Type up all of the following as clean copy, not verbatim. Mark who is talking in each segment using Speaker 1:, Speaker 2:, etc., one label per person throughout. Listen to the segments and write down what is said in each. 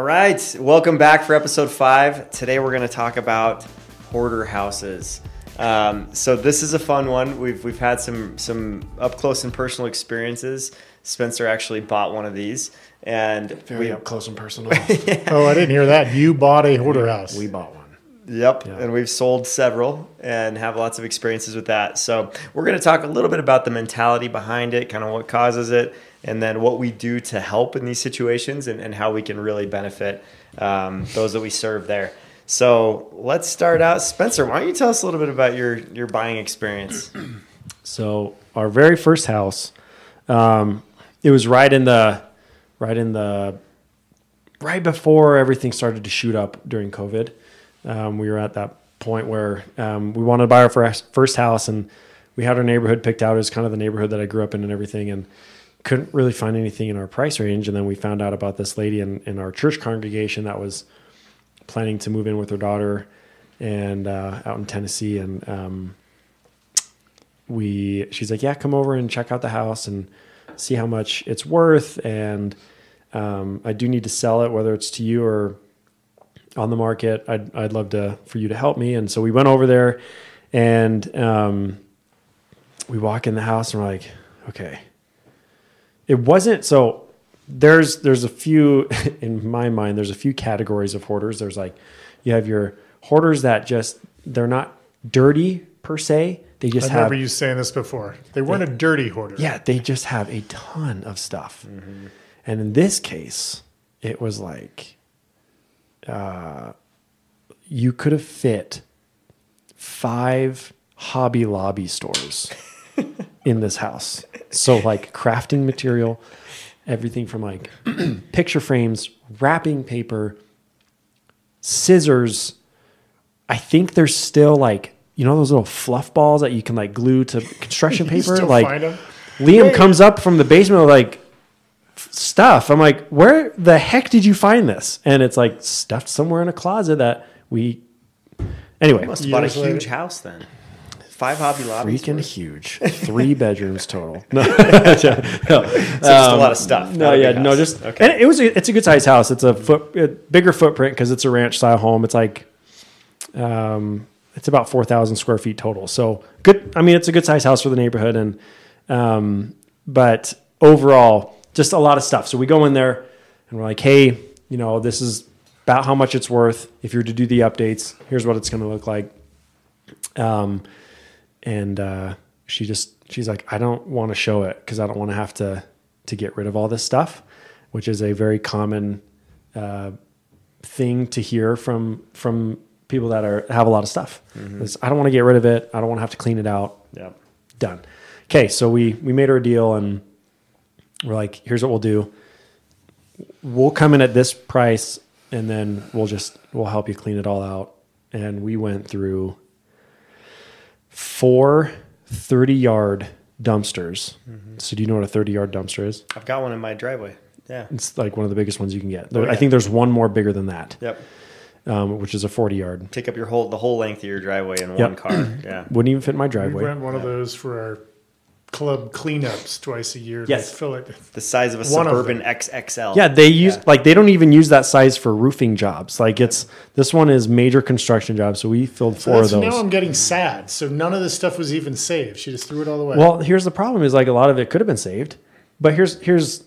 Speaker 1: right, welcome back for episode 5. Today we're going to talk about hoarder houses. So this is a fun one. We've had some up close and personal experiences. Spencer actually bought one of these, and
Speaker 2: very up close and personal. Yeah. Oh, I didn't hear that. You bought a hoarder house.
Speaker 3: We bought one.
Speaker 1: Yep, and we've sold several and have lots of experiences with that. So we're going to talk a little bit about the mentality behind it, kind of what causes it, and then what we do to help in these situations and how we can really benefit those that we serve there. So let's start out. Spencer, why don't you tell us a little bit about your buying experience?
Speaker 3: So our very first house, it was right before everything started to shoot up during COVID. We were at that point where we wanted to buy our first house, and we had our neighborhood picked out as kind of the neighborhood that I grew up in and everything, and couldn't really find anything in our price range. And then we found out about this lady in our church congregation that was planning to move in with her daughter and out in Tennessee. And she's like, yeah, come over and check out the house and see how much it's worth. And I do need to sell it, whether it's to you or on the market. I'd love for you to help me. And so we went over there, and we walk in the house, and we're like, okay. It wasn't, so there's a few, in my mind, there's a few categories of hoarders. There's like, you have your hoarders that they're not dirty per se. They just
Speaker 2: I remember you saying this before. They weren't a dirty hoarder.
Speaker 3: Yeah, they just have a ton of stuff. Mm-hmm. And in this case, it was like, you could have fit 5 Hobby Lobby stores in this house. So like crafting material, everything from like picture frames, wrapping paper, scissors. I think there's still like, you know, those little fluff balls that you can like glue to construction paper.
Speaker 2: Still
Speaker 3: like
Speaker 2: find them?
Speaker 3: Liam comes up from the basement with like stuff. I'm like, where the heck did you find this? And it's like stuffed somewhere in a closet that anyway.
Speaker 1: You must have bought a huge house then. 5 Hobby Lobbies.
Speaker 3: Freaking huge. 3 bedrooms total. No.
Speaker 1: So just a lot of stuff.
Speaker 3: No, yeah, no, just okay. And it's a good sized house. It's a bigger footprint because it's a ranch style home. It's like it's about 4,000 square feet total. So good. I mean, it's a good sized house for the neighborhood, and but overall, just a lot of stuff. So we go in there and we're like, hey, you know, this is about how much it's worth. If you're to do the updates, here's what it's going to look like. And she's like, I don't want to show it because I don't want to have to get rid of all this stuff, which is a very common thing to hear from people that have a lot of stuff. Mm-hmm. I don't want to get rid of it. I don't want to have to clean it out.
Speaker 1: Yep.
Speaker 3: Done. Okay, so we made her a deal, and we're like, here's what we'll do. We'll come in at this price, and then we'll help you clean it all out. And we went through 4 30-yard dumpsters. Mm-hmm. So do you know what a 30-yard dumpster is?
Speaker 1: I've got one in my driveway. Yeah.
Speaker 3: It's like one of the biggest ones you can get. I think there's one more bigger than that.
Speaker 1: Yep.
Speaker 3: Which is a 40-yard.
Speaker 1: Take up the whole length of your driveway in one car. Yeah.
Speaker 3: Wouldn't even fit in my driveway.
Speaker 2: We rent one of those for our club cleanups twice a year.
Speaker 3: Yes.
Speaker 2: They fill it.
Speaker 1: The size of a Suburban XXL.
Speaker 3: Yeah, they don't even use that size for roofing jobs. Like this one is major construction jobs. So we filled 4 of those.
Speaker 2: Now I'm getting sad. So none of this stuff was even saved. She just threw it all away.
Speaker 3: Well, here's the problem is like a lot of it could have been saved, but here's,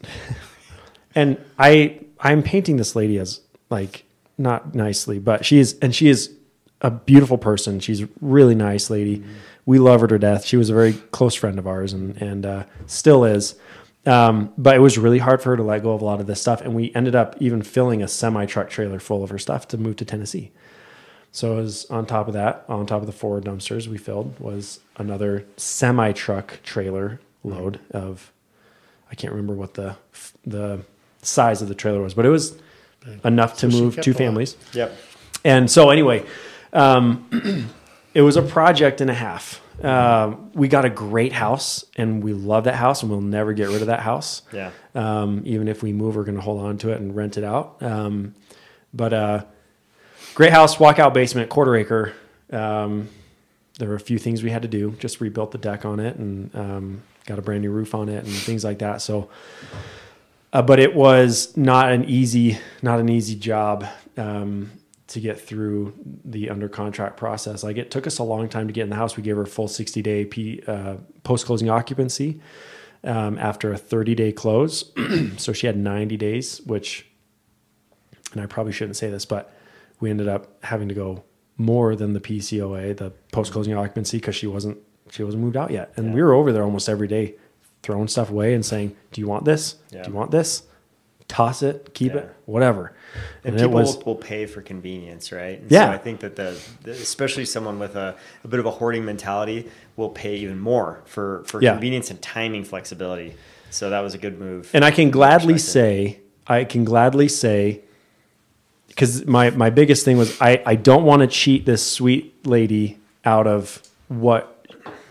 Speaker 3: and I'm painting this lady as like, not nicely, but she is a beautiful person. She's a really nice lady. Mm-hmm. We love her to death. She was a very close friend of ours and still is. But it was really hard for her to let go of a lot of this stuff. And we ended up even filling a semi-truck trailer full of her stuff to move to Tennessee. So it was on top of the 4 dumpsters we filled was another semi-truck trailer load of, I can't remember what the size of the trailer was, but it was enough to move 2 families.
Speaker 1: Yep.
Speaker 3: And so anyway, it was a project and a half. We got a great house, and we love that house, and we'll never get rid of that house.
Speaker 1: Yeah.
Speaker 3: Even if we move, we're going to hold on to it and rent it out. But great house, walkout basement, 1/4 acre. There were a few things we had to do. Just rebuilt the deck on it and got a brand new roof on it and things like that. So But it was not an easy job to get through the under contract process. Like it took us a long time to get in the house. We gave her a full 60-day post-closing occupancy after a 30-day close. So she had 90 days, which, and I probably shouldn't say this, but we ended up having to go more than the PCOA, the post-closing occupancy, because she wasn't moved out yet. And we were over there almost every day throwing stuff away and saying, do you want this?
Speaker 1: Yeah.
Speaker 3: Do you want this? Toss it, keep it, whatever.
Speaker 1: And people will pay for convenience, right? And
Speaker 3: yeah.
Speaker 1: So I think that especially someone with a bit of a hoarding mentality will pay even more for convenience and timing flexibility. So that was a good move.
Speaker 3: And I can gladly say, because my biggest thing was I don't want to cheat this sweet lady out of what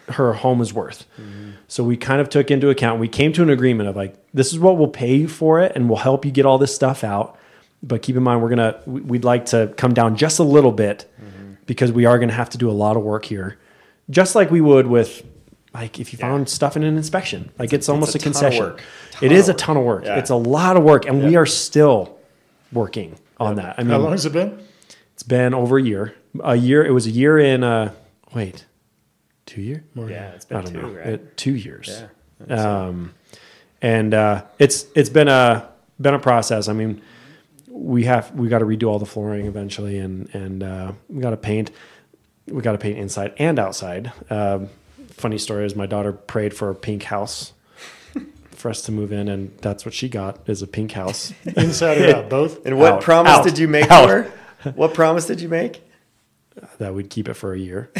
Speaker 3: her home is worth. Mm-hmm. So we kind of took into account, we came to an agreement of like, this is what we'll pay you for it and we'll help you get all this stuff out. But keep in mind, we'd like to come down just a little bit because we are going to have to do a lot of work here. Just like we would with like, if you found stuff in an inspection, like it's almost a concession. It is a ton of work. Yeah. It's a lot of work. And we are still working on that. I mean,
Speaker 2: how long has it been?
Speaker 3: It's been over a year. It was a year in, 2 years?
Speaker 1: Yeah, it's been 2, right?
Speaker 3: 2 years.
Speaker 1: Yeah.
Speaker 3: It's been a process. I mean, we got to redo all the flooring eventually, and we got to paint. We got to paint inside and outside. Funny story is my daughter prayed for a pink house for us to move in, and that's what she got, is a pink house.
Speaker 2: Inside or out, both?
Speaker 1: And what promise did you make for her? What promise did you make?
Speaker 3: That we'd keep it for a year.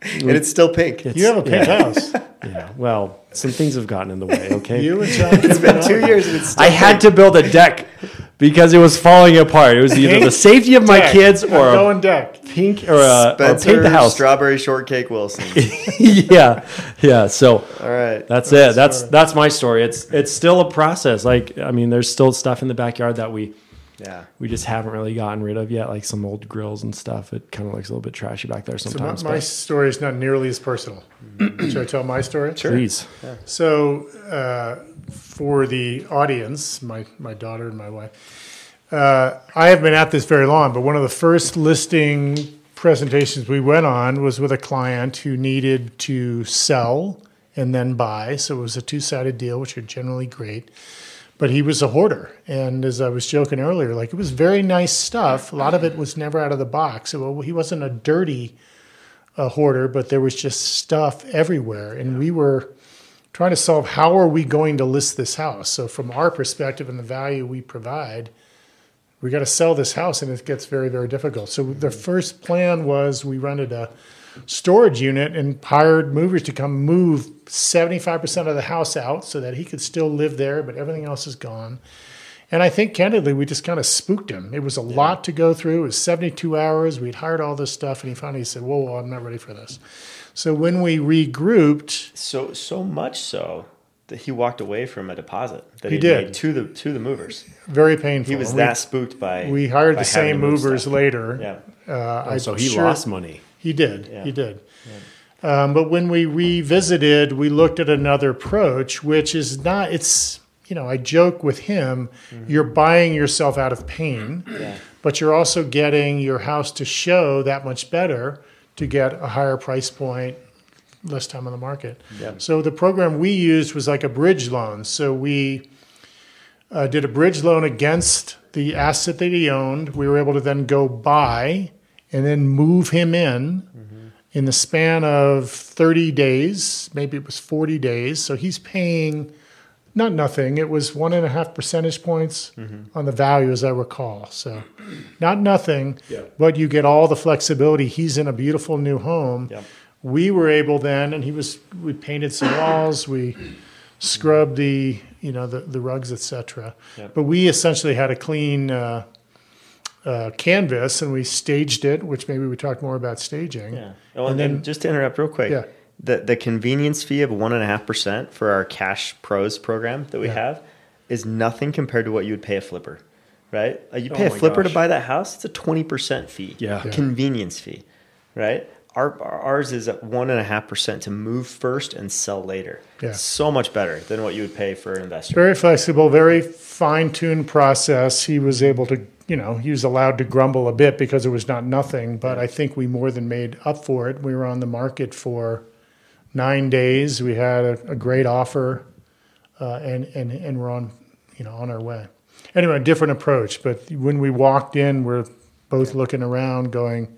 Speaker 1: And it's still pink.
Speaker 2: You have a pink house.
Speaker 3: Yeah. Well, some things have gotten in the way, okay?
Speaker 2: You and John.
Speaker 1: It's been 2 years and it's still
Speaker 3: I had to build a deck because it was falling apart. It was either the safety of my kids or
Speaker 2: going deck.
Speaker 3: Pink or paint the house.
Speaker 1: Strawberry Shortcake Wilson.
Speaker 3: Yeah. So
Speaker 1: all right,
Speaker 3: that's it. That's my story. It's still a process. Like, I mean, there's still stuff in the backyard that we just haven't really gotten rid of yet, like some old grills and stuff. It kind of looks a little bit trashy back there sometimes.
Speaker 2: So my story is not nearly as personal. Should I tell my story?
Speaker 3: Sure. Please.
Speaker 2: Yeah. So for the audience, my daughter and my wife, I haven't been at this very long, but one of the first listing presentations we went on was with a client who needed to sell and then buy. So it was a two-sided deal, which are generally great. But he was a hoarder. And as I was joking earlier, like it was very nice stuff. A lot of it was never out of the box. So he wasn't a dirty hoarder, but there was just stuff everywhere. And we were trying to solve how are we going to list this house? So from our perspective and the value we provide, we got to sell this house, and it gets very, very difficult. So the first plan was we rented a storage unit and hired movers to come move 75% of the house out so that he could still live there, but everything else is gone. And I think, candidly, we just kind of spooked him. It was a lot to go through. It was 72 hours. We'd hired all this stuff, and he finally said, whoa, I'm not ready for this. So when we regrouped...
Speaker 1: So much so that he walked away from a deposit that
Speaker 2: he did
Speaker 1: made to the movers.
Speaker 2: Very painful.
Speaker 1: He was that spooked by...
Speaker 2: We hired the same movers later.
Speaker 1: Yeah.
Speaker 3: So he lost money.
Speaker 2: He did. Yeah. He did. Yeah. But when we revisited, we looked at another approach, which is not, it's, I joke with him, you're buying yourself out of pain, but you're also getting your house to show that much better to get a higher price point, less time on the market. Yeah. So the program we used was like a bridge loan. So we did a bridge loan against the asset that he owned. We were able to then go buy and then move him in the span of 30 days, maybe it was 40 days. So he's paying not nothing. It was 1.5 percentage points on the value, as I recall. So not nothing, but you get all the flexibility. He's in a beautiful new home. Yep. We were able then, and we painted some walls, we scrubbed the rugs, etc. Yep. But we essentially had a clean canvas, and we staged it, which maybe we talked more about staging.
Speaker 1: Yeah. And then just to interrupt real quick, the convenience fee of 1.5% for our Cash Pros program that we have is nothing compared to what you would pay a flipper, right? You pay a flipper to buy that house, it's a 20% fee, convenience fee, right? ours is at 1.5% to move first and sell later.
Speaker 2: Yeah.
Speaker 1: So much better than what you would pay for an investor.
Speaker 2: Very flexible, very fine-tuned process. He was able to, he was allowed to grumble a bit because it was not nothing, but I think we more than made up for it. We were on the market for 9 days. We had a great offer, and we're on, on our way. Anyway, a different approach. But when we walked in, we're both looking around going,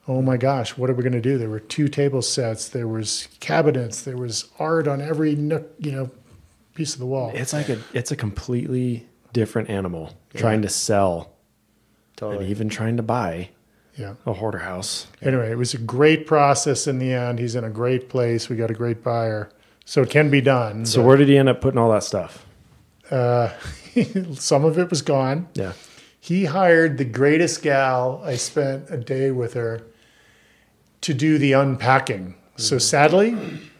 Speaker 2: oh my gosh, what are we going to do? There were 2 table sets. There was cabinets. There was art on every nook, piece of the wall.
Speaker 3: It's a completely different animal trying to sell and even trying to buy a hoarder house.
Speaker 2: Anyway, it was a great process in the end. He's in a great place. We got a great buyer. So it can be done.
Speaker 3: So where did he end up putting all that stuff?
Speaker 2: Some of it was gone.
Speaker 3: Yeah.
Speaker 2: He hired the greatest gal. I spent a day with her to do the unpacking. So sadly,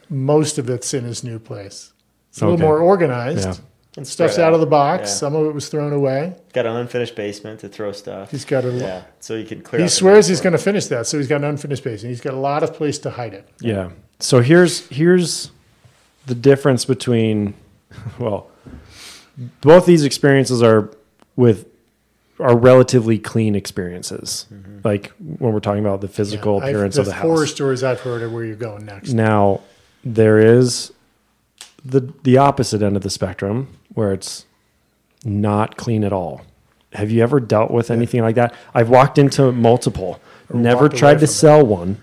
Speaker 2: most of it's in his new place. It's a little more organized.
Speaker 3: Yeah.
Speaker 1: And
Speaker 2: Stuff's
Speaker 1: spread
Speaker 2: out of the box.
Speaker 1: Yeah.
Speaker 2: Some of it was thrown away.
Speaker 1: Got an unfinished basement to throw stuff.
Speaker 2: He's got a.
Speaker 1: So you can clear.
Speaker 2: He swears he's going to finish that, so he's got an unfinished basement. He's got a lot of place to hide it.
Speaker 3: Yeah. So here's the difference between, well, both these experiences are relatively clean experiences. Mm-hmm. Like when we're talking about the physical appearance of the house.
Speaker 2: The horror stories I've heard are where you're going next.
Speaker 3: Now, there is the opposite end of the spectrum where it's not clean at all. Have you ever dealt with anything like that? I've walked into multiple, never tried to sell one,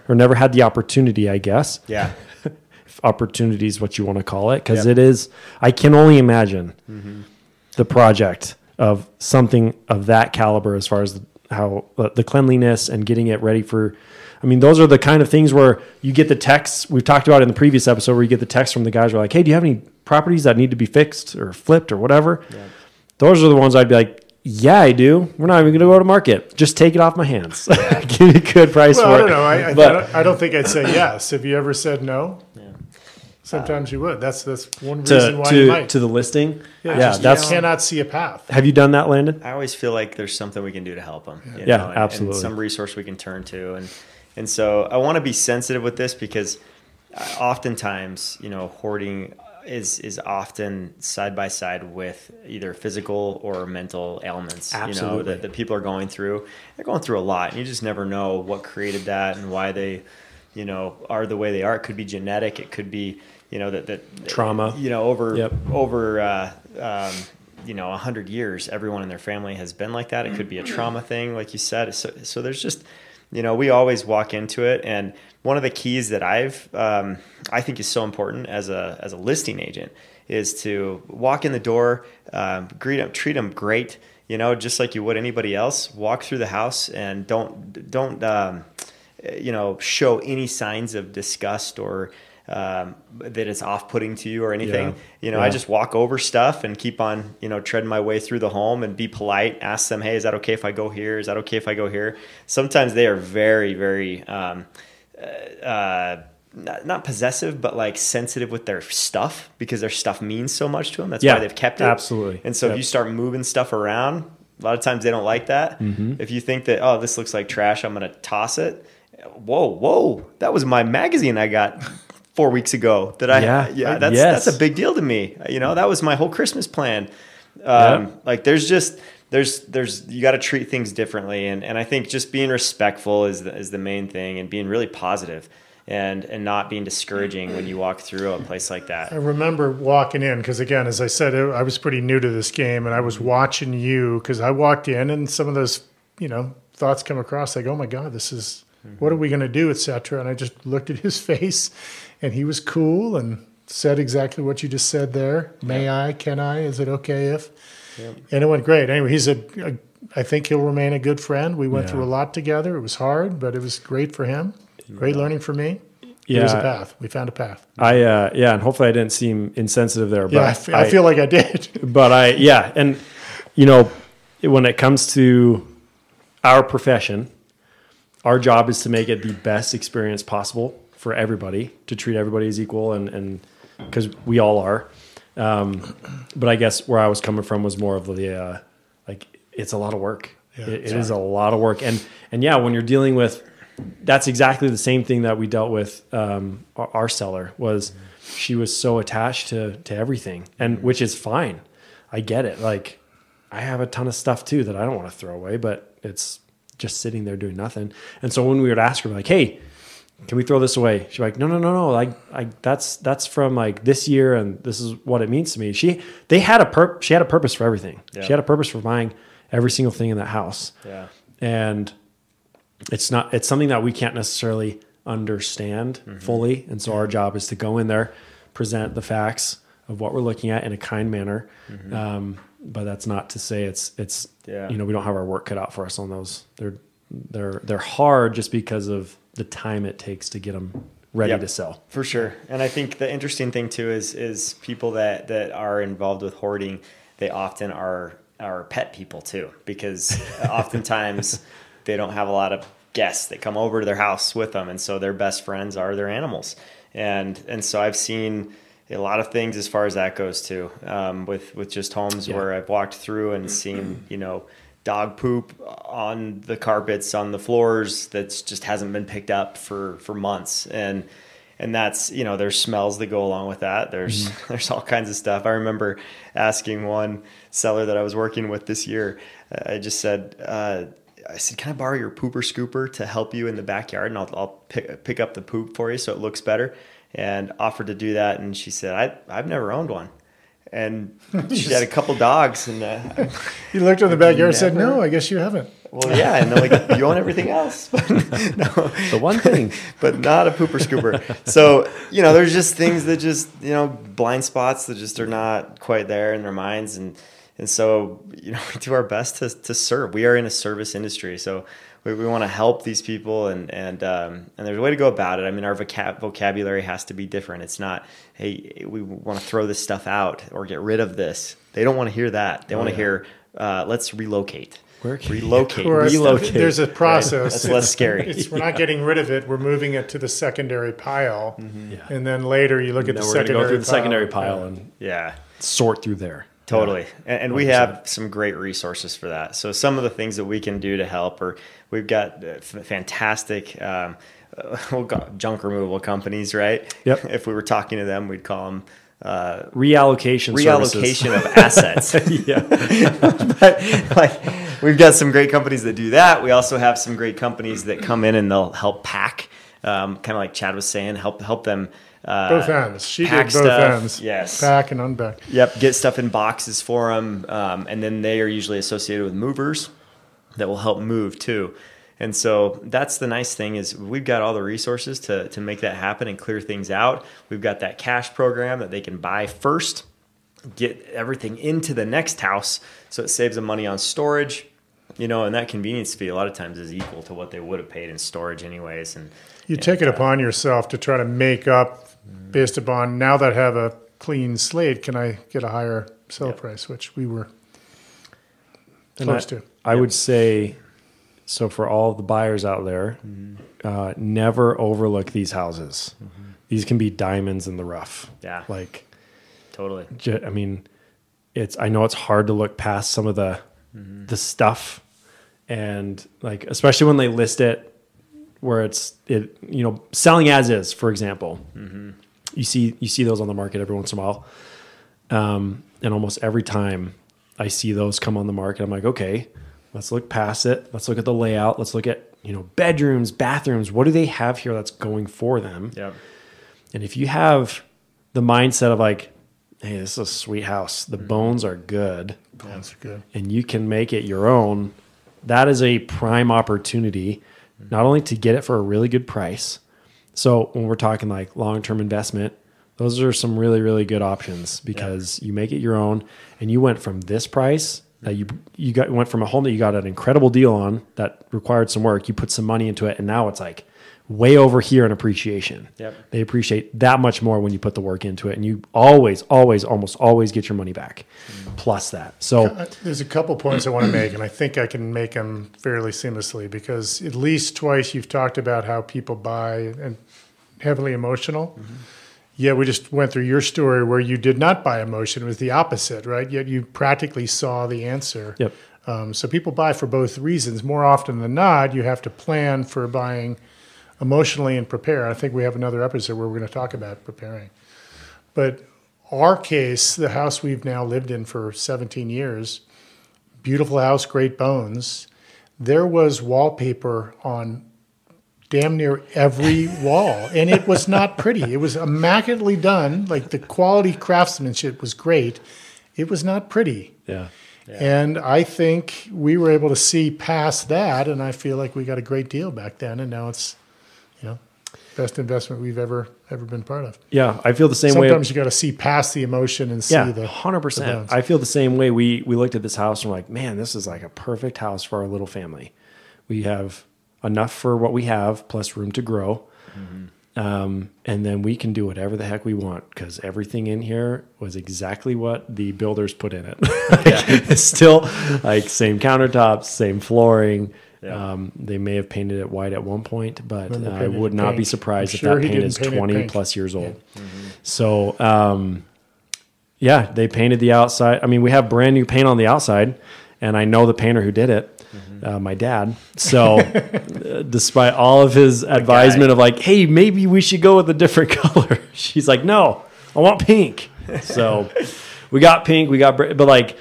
Speaker 3: or never had the opportunity, I guess.
Speaker 1: Yeah.
Speaker 3: If opportunity is what you want to call it, because it is. I can only imagine the project of something of that caliber as far as how the cleanliness and getting it ready for. I mean, those are the kind of things where you get the texts we've talked about in the previous episode where you get the text from the guys who are like, hey, do you have any properties that need to be fixed or flipped or whatever? Yeah. Those are the ones I'd be like, yeah, I do. We're not even going to go to market. Just take it off my hands. Give me a good price for it.
Speaker 2: I don't know. I don't think I'd say yes. Have you ever said no? Yeah. Sometimes you would. That's one reason why you might.
Speaker 3: To the listing?
Speaker 2: Yeah, you cannot see a path.
Speaker 3: Have you done that, Landon?
Speaker 1: I always feel like there's something we can do to help them.
Speaker 3: Absolutely.
Speaker 1: And some resource we can turn to. And so I want to be sensitive with this because oftentimes, hoarding is often side by side with either physical or mental ailments.
Speaker 3: Absolutely.
Speaker 1: That people are going through. They're going through a lot, and you just never know what created that and why they, are the way they are. It could be genetic. It could be, that
Speaker 3: trauma.
Speaker 1: Over 100 years, everyone in their family has been like that. It could be a trauma thing, like you said. So there's just, we always walk into it, and one of the keys that I think is so important as a listing agent is to walk in the door, greet them, treat them great, just like you would anybody else. Walk through the house and don't show any signs of disgust or that it's off-putting to you or anything. I just walk over stuff and keep on, treading my way through the home and be polite. Ask them, hey, is that okay if I go here? Is that okay if I go here? Sometimes they are very, very, not possessive, but like sensitive with their stuff because their stuff means so much to them. That's why they've kept it.
Speaker 3: Absolutely.
Speaker 1: And so if you start moving stuff around, a lot of times they don't like that. Mm-hmm. If you think that, oh, this looks like trash, I'm going to toss it. Whoa, that was my magazine I got 4 weeks ago that's a big deal to me. That was my whole Christmas plan. Like there's you got to treat things differently. And I think just being respectful is the main thing, and being really positive and not being discouraging when you walk through a place like that.
Speaker 2: I remember walking in, because again, as I said, I was pretty new to this game, and I was watching you because I walked in and some of those, thoughts come across like, oh my God, this is, what are we going to do, et cetera. And I just looked at his face, and he was cool and said exactly what you just said there. May I? Can I? Is it okay if? Yep. And it went great. Anyway, he's I think he'll remain a good friend. We went through a lot together. It was hard, but it was great for him. Great learning for me. It was a path. We found a path.
Speaker 3: And hopefully I didn't seem insensitive there. But
Speaker 2: I feel like I did.
Speaker 3: But and when it comes to our profession, our job is to make it the best experience possible for everybody, to treat everybody as equal, and because we all are. But I guess where I was coming from was more of the it's a lot of work. It is a lot of work, and when you're dealing with that's exactly the same thing that we dealt with. Our seller was, she was so attached to everything, and which is fine. I get it. Like, I have a ton of stuff too that I don't want to throw away, but it's just sitting there doing nothing. And so when we would ask her, like, hey, can we throw this away? She's like, no. Like, that's from like this year, and this is what it means to me. She had a purpose for everything. Yeah. She had a purpose for buying every single thing in that house.
Speaker 1: Yeah.
Speaker 3: And it's something that we can't necessarily understand fully. And so our job is to go in there, present the facts of what we're looking at in a kind manner. But that's not to say it's we don't have our work cut out for us on those. They're hard just because of the time it takes to get them ready to sell.
Speaker 1: For sure. And I think the interesting thing too is people that are involved with hoarding, they often are pet people too, because oftentimes they don't have a lot of guests that come over to their house with them. And so their best friends are their animals. And so I've seen a lot of things as far as that goes too, with just homes where I've walked through and seen, dog poop on the carpets, on the floors that just hasn't been picked up for months. And that's, there's smells that go along with that. There's all kinds of stuff. I remember asking one seller that I was working with this year, I just said, can I borrow your pooper scooper to help you in the backyard, and I'll pick up the poop for you so it looks better, and offered to do that. And she said, I've never owned one. And she had a couple dogs, and
Speaker 2: you looked in the backyard and said, no, I guess you haven't.
Speaker 1: Well, yeah, and they're like, you own everything else, but no,
Speaker 3: the one thing,
Speaker 1: but not a pooper scooper. So there's just things that just blind spots that just are not quite there in their minds, and so we do our best to serve. We are in a service industry, so we want to help these people, and there's a way to go about it. I mean, our vocabulary has to be different. It's not, hey, we want to throw this stuff out or get rid of this. They don't want to hear that. They want to hear, let's relocate. Relocate.
Speaker 2: There's a process.
Speaker 1: Right? That's less scary.
Speaker 2: We're not getting rid of it. We're moving it to the secondary pile, and then later you look at the secondary pile
Speaker 3: and sort through there.
Speaker 1: Totally. And we have some great resources for that. So some of the things that we can do to help, or we've got fantastic junk removal companies, right?
Speaker 3: Yep.
Speaker 1: If we were talking to them, we'd call them
Speaker 3: reallocation
Speaker 1: of assets. But we've got some great companies that do that. We also have some great companies that come in and they'll help pack, kind of like Chad was saying, help them
Speaker 2: both ends. She did both
Speaker 1: stuff.
Speaker 2: ends.
Speaker 1: Yes.
Speaker 2: Pack and unpack.
Speaker 1: Yep. Get stuff in boxes for them. And then they are usually associated with movers that will help move too. And so that's the nice thing is we've got all the resources to make that happen and clear things out. We've got that cash program that they can buy first, get everything into the next house. So it saves them money on storage, and that convenience fee a lot of times is equal to what they would have paid in storage anyways. And
Speaker 2: you take it upon yourself to try to make up based upon, now that I have a clean slate, can I get a higher sell price, which we were close to.
Speaker 3: I would say, so for all the buyers out there, never overlook these houses. These can be diamonds in the rough.
Speaker 1: Yeah.
Speaker 3: Like,
Speaker 1: totally.
Speaker 3: I mean, I know it's hard to look past some of the stuff, and like, especially when they list it where it's selling as is, for example. You see those on the market every once in a while. And almost every time I see those come on the market, I'm like, okay, let's look past it. Let's look at the layout. Let's look at, bedrooms, bathrooms. What do they have here that's going for them?
Speaker 1: Yeah.
Speaker 3: And if you have the mindset of like, hey, this is a sweet house. The bones are good.
Speaker 2: Bones are good.
Speaker 3: And you can make it your own. That is a prime opportunity, not only to get it for a really good price. So when we're talking like long-term investment, those are some really, really good options because you make it your own, and you went from this price that you went from a home that you got an incredible deal on that required some work. You put some money into it, and now it's like way over here in appreciation.
Speaker 1: Yep.
Speaker 3: They appreciate that much more when you put the work into it, and you almost always get your money back plus that. So
Speaker 2: there's a couple points I want to make, and I think I can make them fairly seamlessly because at least twice you've talked about how people buy and heavily emotional. Yeah, we just went through your story where you did not buy emotion. It was the opposite, right? Yet you practically saw the answer.
Speaker 3: Yep.
Speaker 2: So people buy for both reasons. More often than not, you have to plan for buying emotionally and prepare. I think we have another episode where we're going to talk about preparing. But our case, the house we've now lived in for 17 years, beautiful house, great bones, there was wallpaper on damn near every wall, and it was not pretty. It was immaculately done. Like, the quality craftsmanship was great. It was not pretty.
Speaker 3: Yeah.
Speaker 2: And I think we were able to see past that, and I feel like we got a great deal back then, and now it's, best investment we've ever been part of.
Speaker 3: Yeah, I feel the same way.
Speaker 2: Sometimes you got to see past the emotion and see the
Speaker 3: 100%. I feel the same way. We looked at this house and we're like, man, this is like a perfect house for our little family. We have enough for what we have, plus room to grow. Mm-hmm. And then we can do whatever the heck we want, because everything in here was exactly what the builders put in it. It's still like same countertops, same flooring. Yeah. They may have painted it white at one point, but I would not be surprised if that paint is 20 plus years old. Yeah. Mm-hmm. So, they painted the outside. I mean, we have brand new paint on the outside, and I know the painter who did it. My dad. So despite all of his advisement of like, hey, maybe we should go with a different color, she's like, no, I want pink. So we got pink, but like,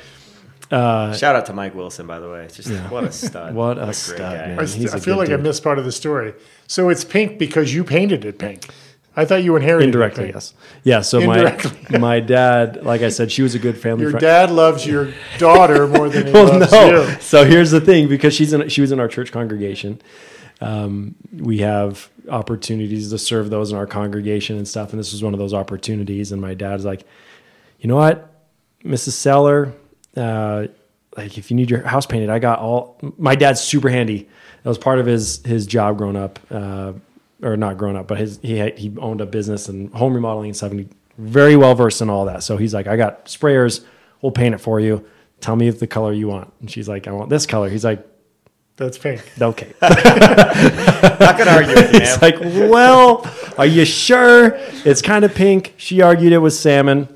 Speaker 1: shout out to Mike Wilson, by the way. It's just what a stud.
Speaker 3: What a stud, man.
Speaker 2: I feel like dude. I missed part of the story. So it's pink because you painted it pink. I thought you inherited
Speaker 3: indirectly,
Speaker 2: it.
Speaker 3: Yes. Yeah, so my dad, like I said, she was a good family friend.
Speaker 2: Your dad loves your daughter more than he loves you.
Speaker 3: So here's the thing, because she was in our church congregation. We have opportunities to serve those in our congregation and stuff, and this was one of those opportunities. And my dad's like, you know what, Mrs. Seller, like if you need your house painted, I got all. My dad's super handy. That was part of his job growing up. Or not grown up, but he owned a business and home remodeling and stuff, and he very well versed in all that. So he's like, I got sprayers, we'll paint it for you. Tell me the color you want. And she's like, I want this color. He's like,
Speaker 2: that's pink.
Speaker 3: Okay.
Speaker 1: Not gonna argue with you, man.
Speaker 3: It's like, well, are you sure? It's kind of pink. She argued it was salmon.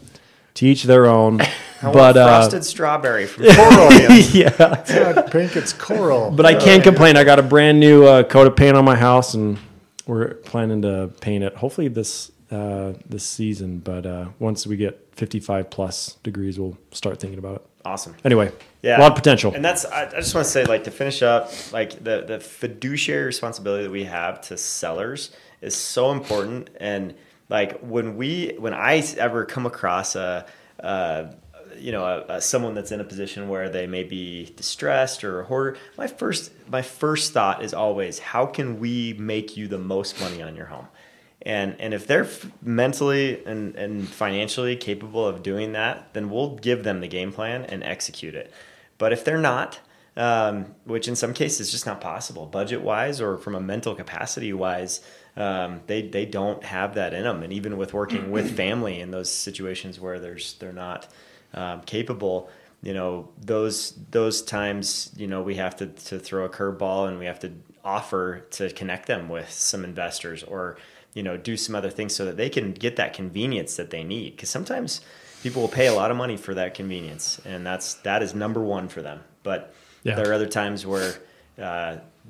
Speaker 3: To each their own.
Speaker 1: But frosted strawberry from Coral.
Speaker 2: Yeah, it's not pink, it's coral.
Speaker 3: But I can't complain. I got a brand new coat of paint on my house, and we're planning to paint it hopefully this season. But once we get 55 plus degrees, we'll start thinking about it.
Speaker 1: Awesome.
Speaker 3: Anyway, a lot of potential.
Speaker 1: And I just want to say, like, to finish up, like the fiduciary responsibility that we have to sellers is so important. And like when I ever come across someone that's in a position where they may be distressed or a hoarder, my first thought is always, how can we make you the most money on your home? And if they're mentally and financially capable of doing that, then we'll give them the game plan and execute it. But if they're not, which in some cases is just not possible, budget-wise or from a mental capacity-wise, they don't have that in them. And even with working with family in those situations where they're not capable, those times, we have to throw a curveball, and we have to offer to connect them with some investors or, do some other things so that they can get that convenience that they need. Because sometimes people will pay a lot of money for that convenience, and that is number one for them. But there are other times where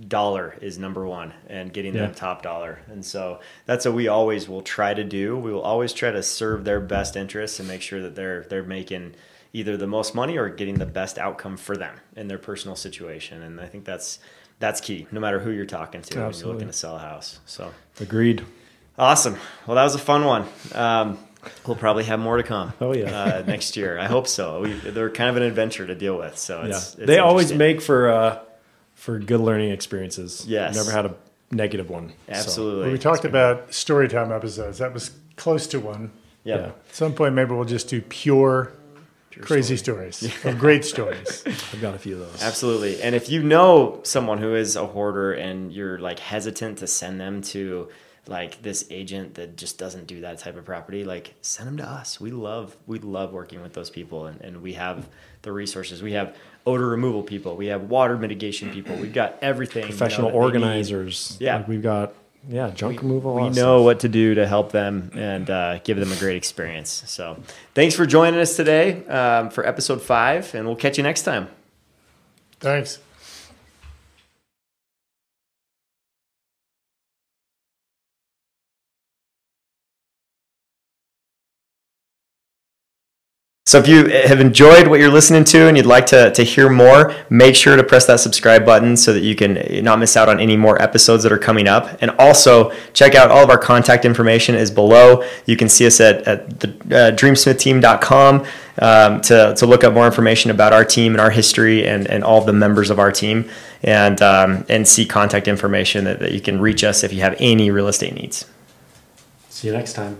Speaker 1: dollar is number one, and getting them top dollar. And so that's what we always will try to do. We will always try to serve their best interests and make sure that they're making either the most money or getting the best outcome for them in their personal situation. And I think that's key, no matter who you're talking to when you're looking to sell a house. So
Speaker 3: agreed.
Speaker 1: Awesome. Well, that was a fun one. We'll probably have more to come.
Speaker 3: Oh yeah,
Speaker 1: next year. I hope so. They're kind of an adventure to deal with. So it's
Speaker 3: they always make for good learning experiences.
Speaker 1: Yes.
Speaker 3: Never had a negative one.
Speaker 1: Absolutely.
Speaker 2: So. Well, we talked about storytime episodes. That was close to one.
Speaker 1: Yeah.
Speaker 2: At some point, maybe we'll just do pure crazy stories or great stories.
Speaker 3: I've got a few of those.
Speaker 1: Absolutely. And if you know someone who is a hoarder and you're like hesitant to send them to like this agent that just doesn't do that type of property, like send them to us. We love working with those people, and we have the resources. We have odor removal people. We have water mitigation people. We've got everything.
Speaker 3: Professional organizers.
Speaker 1: Yeah.
Speaker 3: Like we've got junk removal.
Speaker 1: We know what to do to help them and give them a great experience. So thanks for joining us today for episode 5, and we'll catch you next time.
Speaker 2: Thanks.
Speaker 1: So if you have enjoyed what you're listening to and you'd like to hear more, make sure to press that subscribe button so that you can not miss out on any more episodes that are coming up. And also check out all of our contact information is below. You can see us at the dreamsmithteam.com to look up more information about our team and our history and all of the members of our team, and see contact information that you can reach us if you have any real estate needs.
Speaker 3: See you next time.